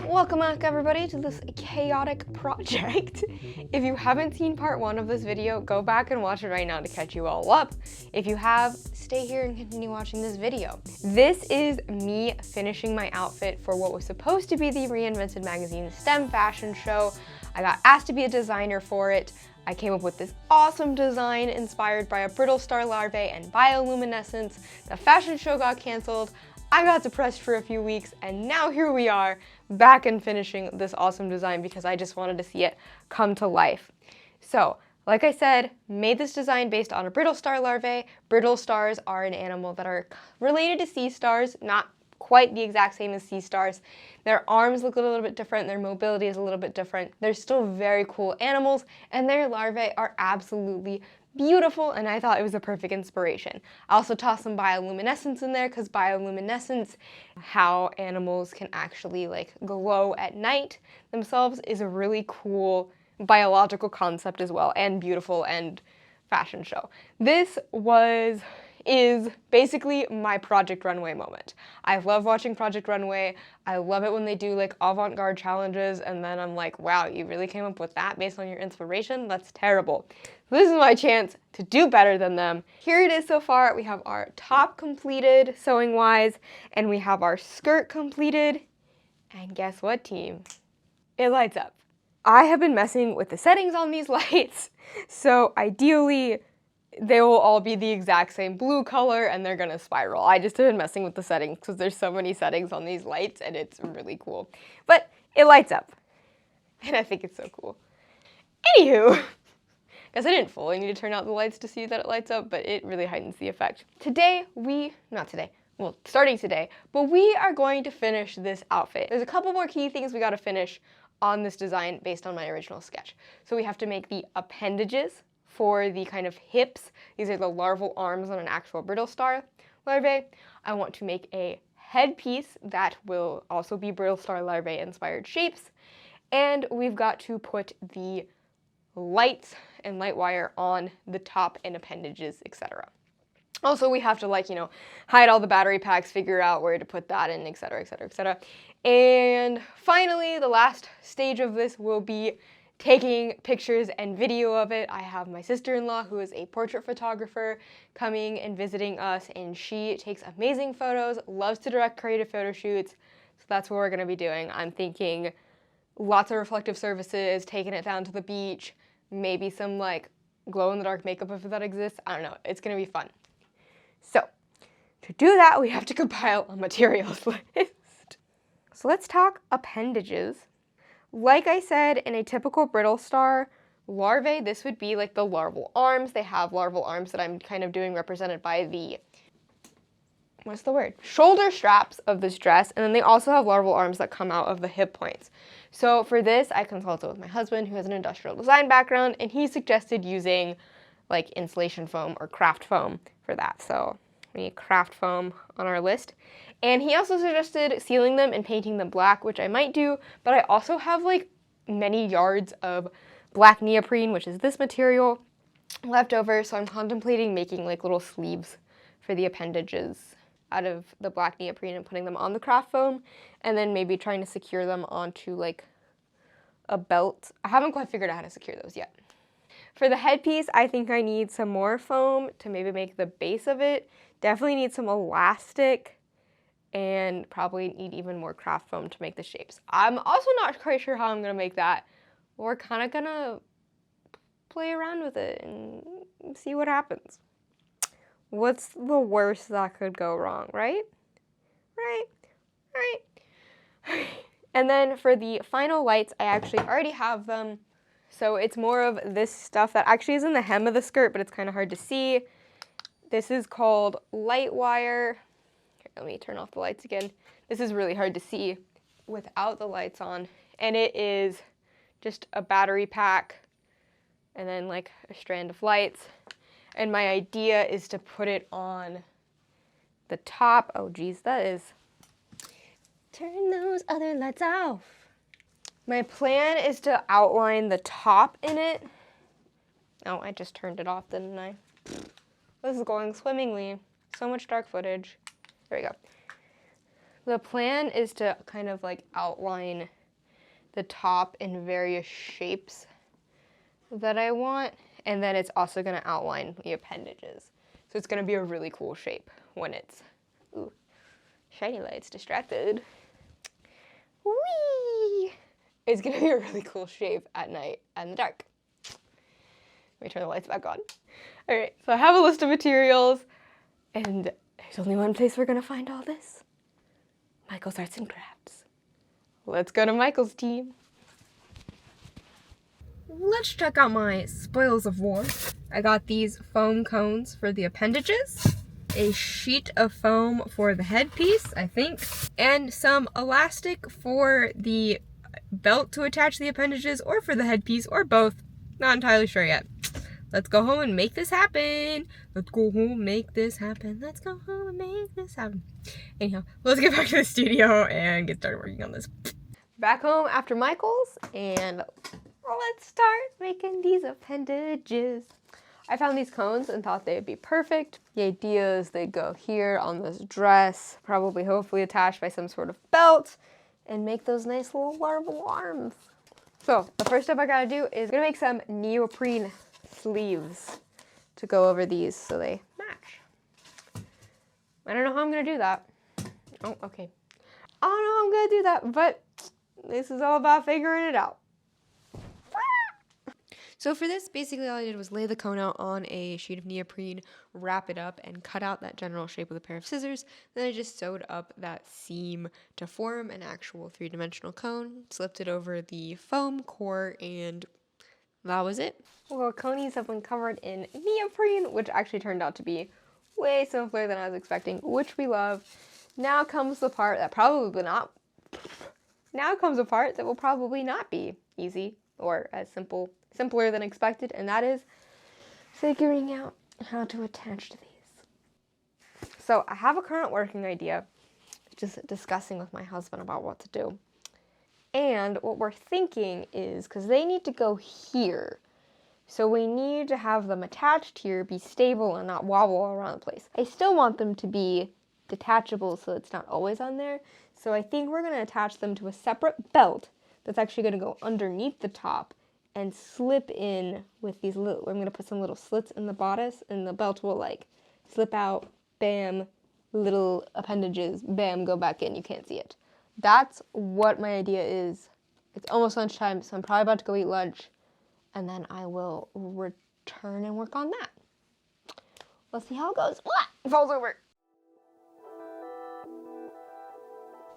Welcome back everybody to this chaotic project. If you haven't seen part 1 of this video, go back and watch it right now to catch you all up. If you have, stay here and continue watching this video. This is me finishing my outfit for what was supposed to be the Reinvented magazine STEM fashion show. I got asked to be a designer for it. I came up with this awesome design inspired by a brittle star larvae and bioluminescence. The fashion show got canceled. I got depressed for a few weeks, and now here we are, back and finishing this awesome design because I just wanted to see it come to life. So, like I said, made this design based on a brittle star larvae. Brittle stars are an animal that are related to sea stars, not quite the exact same as sea stars. Their arms look a little bit different, their mobility is a little bit different. They're still very cool animals, and their larvae are absolutely beautiful, and I thought it was a perfect inspiration. I also tossed some bioluminescence in there because bioluminescence, how animals can actually like glow at night themselves, is a really cool biological concept as well, and beautiful and fashion show. This is basically my Project Runway moment. I love watching Project Runway. I love it when they do like avant-garde challenges and then I'm like, wow, you really came up with that based on your inspiration? That's terrible. This is my chance to do better than them. Here it is so far. We have our top completed sewing wise and we have our skirt completed. And guess what, team? It lights up. I have been messing with the settings on these lights, so ideally they will all be the exact same blue color and they're gonna spiral. I just have been messing with the settings because there's so many settings on these lights and it's really cool. But it lights up and I think it's so cool. Anywho, guess I didn't fully need to turn out the lights to see that it lights up, but it really heightens the effect. Starting today, but we are going to finish this outfit. There's a couple more key things we gotta finish on this design based on my original sketch. So we have to make the appendages for the kind of hips. These are the larval arms on an actual brittle star larvae. I want to make a headpiece that will also be brittle star larvae inspired shapes. And we've got to put the lights and light wire on the top and appendages, etc. Also, we have to hide all the battery packs, figure out where to put that in, etc., etc., etc. And finally, the last stage of this will be taking pictures and video of it. I have my sister-in-law, who is a portrait photographer, coming and visiting us, and she takes amazing photos, loves to direct creative photo shoots, so that's what we're gonna be doing. I'm thinking lots of reflective surfaces, taking it down to the beach, maybe some glow-in-the-dark makeup if that exists. I don't know, it's gonna be fun. So, to do that, we have to compile a materials list. So let's talk appendages. Like I said, in a typical brittle star larvae, this would be like the larval arms. They have larval arms that I'm kind of doing represented by the, shoulder straps of this dress, and then they also have larval arms that come out of the hip points. So for this, I consulted with my husband, who has an industrial design background, and he suggested using like insulation foam or craft foam for that. So we need craft foam on our list. And he also suggested sealing them and painting them black, which I might do, but I also have like many yards of black neoprene, which is this material, left over, so I'm contemplating making like little sleeves for the appendages out of the black neoprene and putting them on the craft foam, and then maybe trying to secure them onto like a belt. I haven't quite figured out how to secure those yet. For the headpiece, I think I need some more foam to maybe make the base of it. Definitely need some elastic, and probably need even more craft foam to make the shapes. I'm also not quite sure how I'm gonna make that. We're kind of gonna play around with it and see what happens. What's the worst that could go wrong, right? Right. And then for the final lights, I actually already have them. So it's more of this stuff that actually is in the hem of the skirt, but it's kind of hard to see. This is called light wire. Let me turn off the lights again. This is really hard to see without the lights on. And it is just a battery pack and then like a strand of lights. And my idea is to put it on the top. Oh geez, that is. Turn those other lights off. My plan is to outline the top in it. Oh, I just turned it off, didn't I? This is going swimmingly. So much dark footage. There we go. The plan is to kind of like outline the top in various shapes that I want, and then it's also going to outline the appendages. So it's going to be a really cool shape when it's, ooh, shiny lights distracted. Whee! It's going to be a really cool shape at night and in the dark. Let me turn the lights back on. All right, so I have a list of materials, and there's only one place we're going to find all this. Michael's Arts and Crafts. Let's go to Michael's team. Let's check out my spoils of war. I got these foam cones for the appendages, a sheet of foam for the headpiece, I think, and some elastic for the belt to attach the appendages, or for the headpiece, or both. Not entirely sure yet. Let's go home and make this happen. Let's go home, make this happen. Let's go home and make this happen. Anyhow, let's get back to the studio and get started working on this. Back home after Michael's, and let's start making these appendages. I found these cones and thought they would be perfect. The idea is they go here on this dress, probably hopefully attached by some sort of belt, and make those nice little larval arms. So the first step I gotta do is I'm gonna make some neoprene sleeves to go over these so they match. I don't know how I'm gonna do that. Oh, okay. I don't know how I'm gonna do that, but this is all about figuring it out. So for this, basically all I did was lay the cone out on a sheet of neoprene, wrap it up, and cut out that general shape with a pair of scissors. Then I just sewed up that seam to form an actual three-dimensional cone, slipped it over the foam core, and that was it. Well, conies have been covered in neoprene, which actually turned out to be way simpler than I was expecting, which we love. Now comes the part that will probably not be easy or as simpler than expected, and that is figuring out how to attach to these. So I have a current working idea, just discussing with my husband about what to do. And what we're thinking is, because they need to go here, so we need to have them attached here, be stable and not wobble around the place. I still want them to be detachable so it's not always on there. So I think we're going to attach them to a separate belt that's actually going to go underneath the top and slip in with these little, I'm going to put some little slits in the bodice, and the belt will like slip out, bam, little appendages, bam, go back in, you can't see it. That's what my idea is. It's almost lunchtime, so I'm probably about to go eat lunch, and then I will return and work on that. We'll see how it goes. It falls over.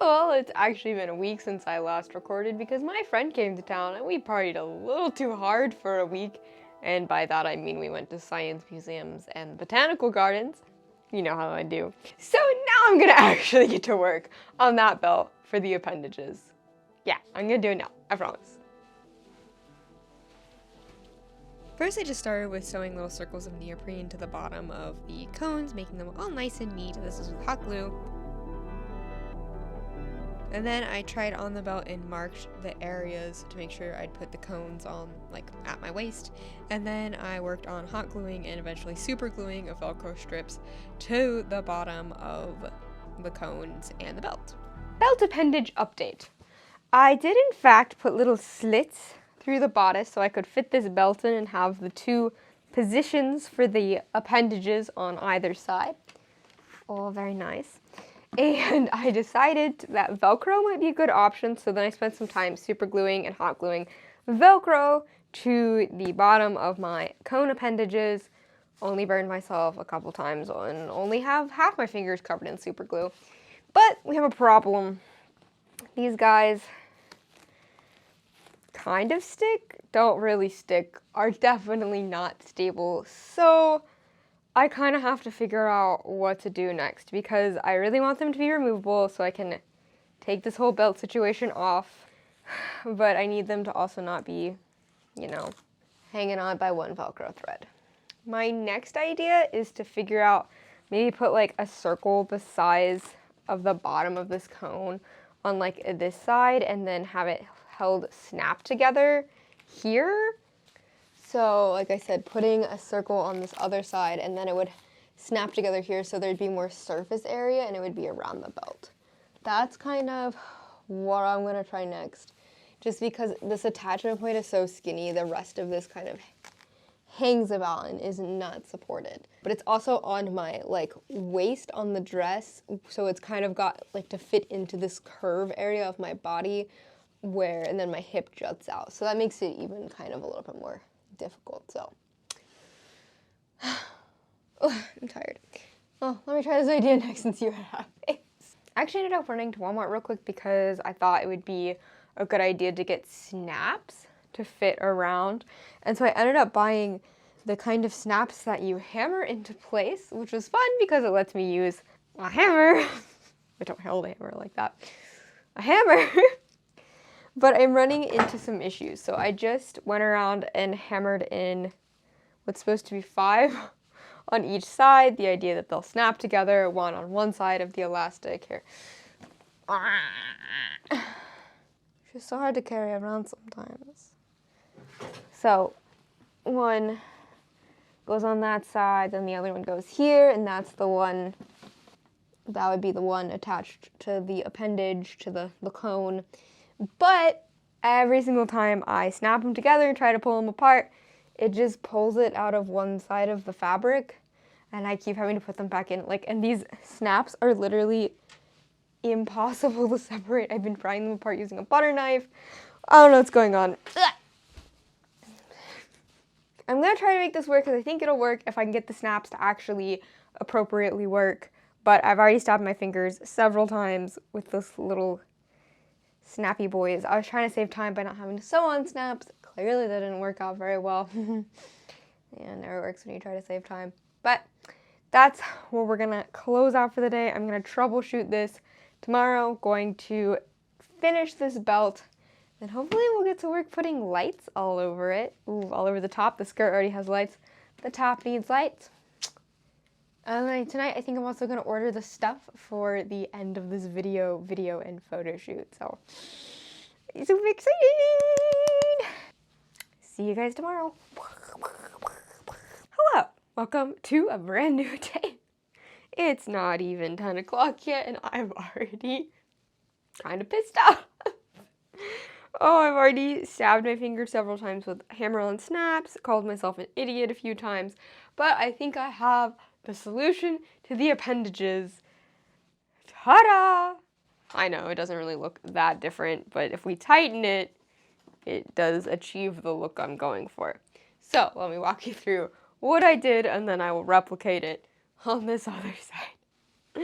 Well, it's actually been a week since I last recorded because my friend came to town and we partied a little too hard for a week. And by that I mean we went to science museums and botanical gardens. You know how I do. So now I'm gonna actually get to work on that belt for the appendages. Yeah, I'm gonna do it now, I promise. First I just started with sewing little circles of neoprene to the bottom of the cones, making them all nice and neat. This is with hot glue. And then I tried on the belt and marked the areas to make sure I'd put the cones on, like, at my waist. And then I worked on hot gluing and eventually super gluing of Velcro strips to the bottom of the cones and the belt. Belt appendage update. I did in fact put little slits through the bodice so I could fit this belt in and have the two positions for the appendages on either side. All very nice. And I decided that Velcro might be a good option, so then I spent some time super gluing and hot gluing Velcro to the bottom of my cone appendages. Only burned myself a couple times and only have half my fingers covered in super glue. But we have a problem. These guys kind of stick, don't really stick, are definitely not stable. So I kind of have to figure out what to do next because I really want them to be removable so I can take this whole belt situation off, but I need them to also not be, you know, hanging on by one Velcro thread. My next idea is to figure out, maybe put like a circle the size of the bottom of this cone on like this side and then have it held snapped together here. So, like I said, putting a circle on this other side and then it would snap together here so there'd be more surface area and it would be around the belt. that's kind of what I'm going to try next. Just because this attachment point is so skinny, the rest of this kind of hangs about and is not supported. But it's also on my like waist on the dress, so it's kind of got like to fit into this curve area of my body where, and then my hip juts out. So that makes it even kind of a little bit more difficult, so. Oh, I'm tired. Oh, let me try this idea next and see what happens. I actually ended up running to Walmart real quick because I thought it would be a good idea to get snaps to fit around. And so I ended up buying the kind of snaps that you hammer into place, which was fun because it lets me use a hammer. I don't hold a hammer like that. A hammer. But I'm running into some issues. So I just went around and hammered in what's supposed to be 5 on each side. The idea that they'll snap together, one on one side of the elastic. Here. It's just so hard to carry around sometimes. So one goes on that side, then the other one goes here, and that's the one, that would be the one attached to the appendage, to the cone. But every single time I snap them together and try to pull them apart, it just pulls it out of one side of the fabric, and I keep having to put them back in. Like, and these snaps are literally impossible to separate. I've been prying them apart using a butter knife. I don't know what's going on. I'm gonna try to make this work because I think it'll work if I can get the snaps to actually appropriately work. But I've already stabbed my fingers several times with this little snappy boys. I was trying to save time by not having to sew on snaps. Clearly that didn't work out very well. Yeah, it never works when you try to save time. But that's where we're gonna close out for the day. I'm gonna troubleshoot this tomorrow, going to finish this belt, and hopefully we'll get to work putting lights all over it. Ooh, all over the top. The skirt already has lights. The top needs lights. And then tonight I think I'm also gonna order the stuff for the end of this video and photo shoot. So it's super exciting. See you guys tomorrow. Hello, welcome to a brand new day. It's not even 10 o'clock yet and I'm already kind of pissed off. Oh, I've already stabbed my finger several times with hammer-on snaps, called myself an idiot a few times, but I think I have the solution to the appendages. Ta-da! I know, it doesn't really look that different, but if we tighten it, it does achieve the look I'm going for. So, let me walk you through what I did, and then I will replicate it on this other side.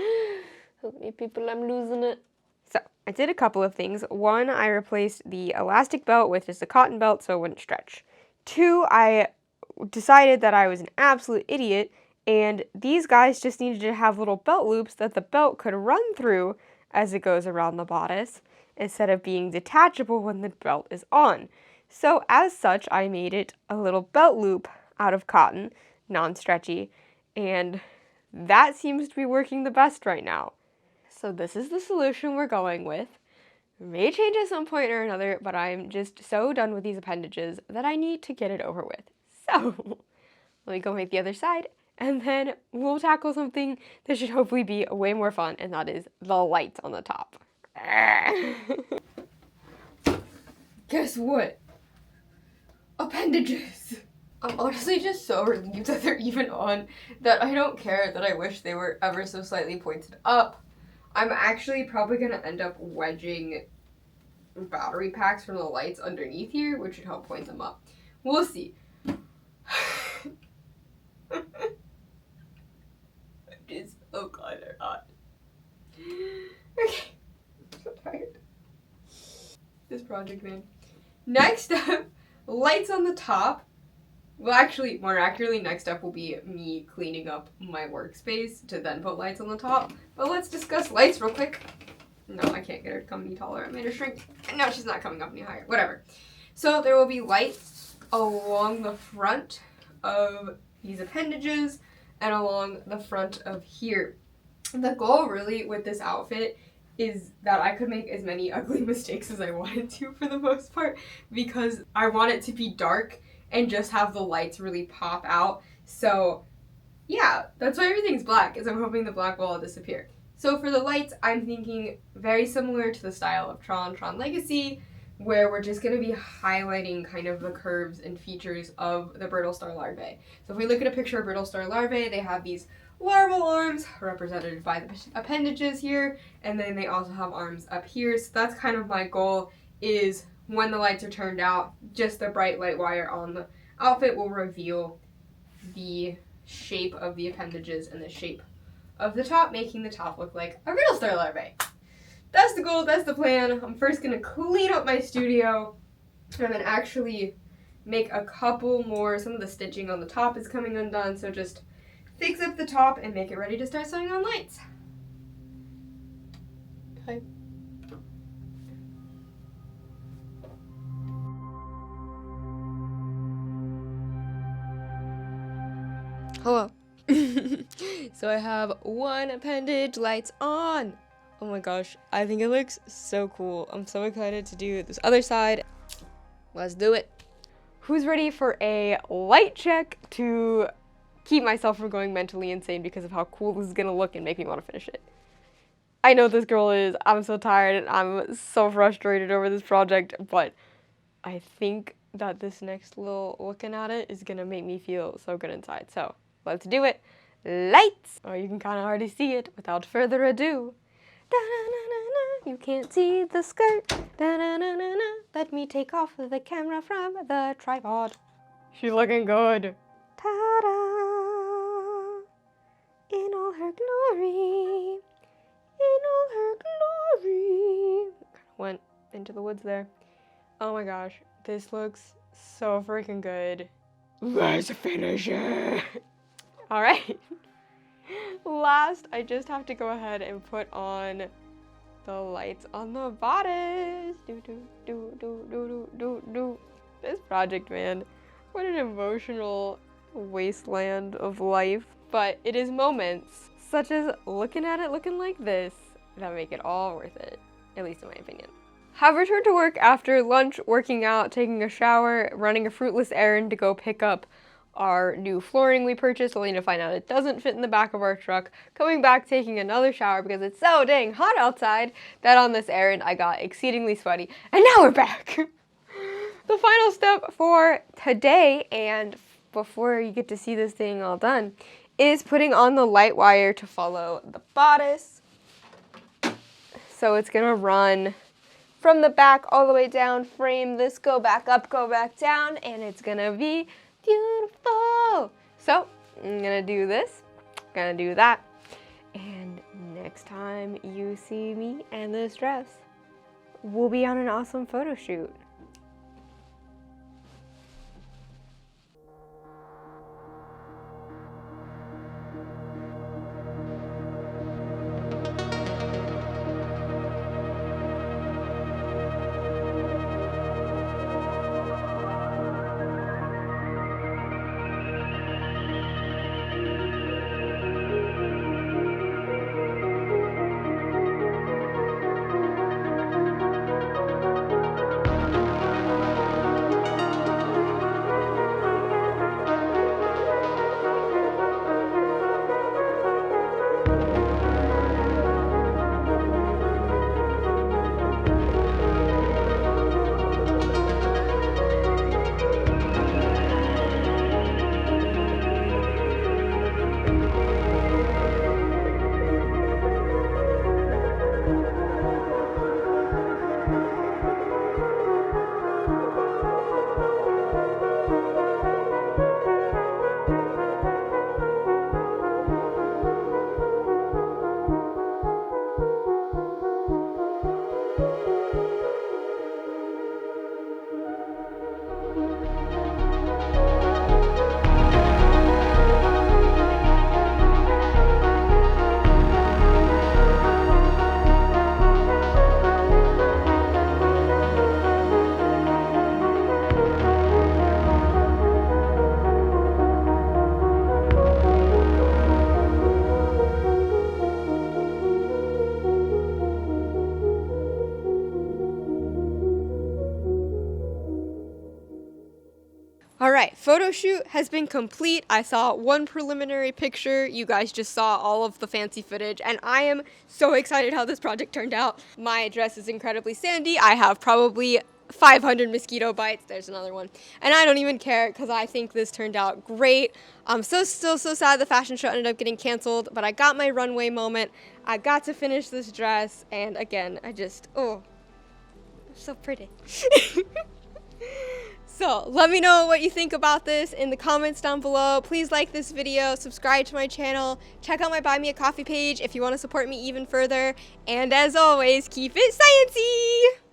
Help me, people, I'm losing it. So, I did a couple of things. One, I replaced the elastic belt with just a cotton belt so it wouldn't stretch. 2, I decided that I was an absolute idiot, and these guys just needed to have little belt loops that the belt could run through as it goes around the bodice, instead of being detachable when the belt is on. So as such, I made it a little belt loop out of cotton, non-stretchy, and that seems to be working the best right now. So this is the solution we're going with. It may change at some point or another, but I'm just so done with these appendages that I need to get it over with. So let me go make the other side, and then we'll tackle something that should hopefully be way more fun, and that is the lights on the top. Guess what? Appendages! I'm honestly just so relieved that they're even on, that I don't care that I wish they were ever so slightly pointed up. I'm actually probably going to end up wedging battery packs from the lights underneath here, which should help point them up. We'll see. It's so kind of hot. Okay. I'm so tired. This project, man. Next up, lights on the top. Well, actually, more accurately, next up will be me cleaning up my workspace to then put lights on the top. But let's discuss lights real quick. No, I can't get her to come any taller. I made her shrink. No, she's not coming up any higher. Whatever. So there will be lights along the front of these appendages and along the front of here. The goal really with this outfit is that I could make as many ugly mistakes as I wanted to for the most part, because I want it to be dark and just have the lights really pop out. So yeah, that's why everything's black, is I'm hoping the black will all disappear. So for the lights, I'm thinking very similar to the style of Tron Legacy, where we're just going to be highlighting kind of the curves and features of the brittle star larvae. So if we look at a picture of brittle star larvae, they have these larval arms represented by the appendages here, and then they also have arms up here. So that's kind of my goal, is when the lights are turned out, just the bright light wire on the outfit will reveal the shape of the appendages and the shape of the top, making the top look like a brittle star larvae. That's the goal, that's the plan. I'm first gonna clean up my studio and then actually make a couple more. Some of the stitching on the top is coming undone, so just fix up the top and make it ready to start sewing on lights. Okay. Hello. So I have one appendage, lights on. Oh my gosh, I think it looks so cool. I'm so excited to do this other side. Let's do it. Who's ready for a light check to keep myself from going mentally insane because of how cool this is gonna look and make me want to finish it? I know this girl is. I'm so tired and I'm so frustrated over this project, but I think that this next little looking at it is gonna make me feel so good inside. So let's do it. Lights! Oh, you can kind of already see it. Without further ado. You can't see the skirt. Let me take off the camera from the tripod. She's looking good. Ta-da! In all her glory. In all her glory. Went into the woods there. Oh my gosh, this looks so freaking good. Let's finish it. All right. Last, I just have to go ahead and put on the lights on the bodice. This project, man, what an emotional wasteland of life. But it is moments such as looking at it looking like this that make it all worth it, at least in my opinion. Have returned to work after lunch, working out, taking a shower, running a fruitless errand to go pick up our new flooring we purchased, only to find out it doesn't fit in the back of our truck, coming back, taking another shower because it's so dang hot outside that on this errand I got exceedingly sweaty, and now we're back. The final step for today, and before you get to see this thing all done, is putting on the light wire to follow the bodice. So it's gonna run from the back all the way down, frame this, go back up, go back down, and it's gonna be beautiful. So I'm gonna do this, gonna do that, and next time you see me and this dress, we'll be on an awesome photo shoot. All right, photo shoot has been complete. I saw one preliminary picture. You guys just saw all of the fancy footage, and I am so excited how this project turned out. My dress is incredibly sandy. I have probably 500 mosquito bites. There's another one. And I don't even care because I think this turned out great. I'm still so sad the fashion show ended up getting canceled, but I got my runway moment. I got to finish this dress, and again, oh, so pretty. So let me know what you think about this in the comments down below. Please like this video, subscribe to my channel, check out my Buy Me a Coffee page if you want to support me even further. And as always, keep it sciencey!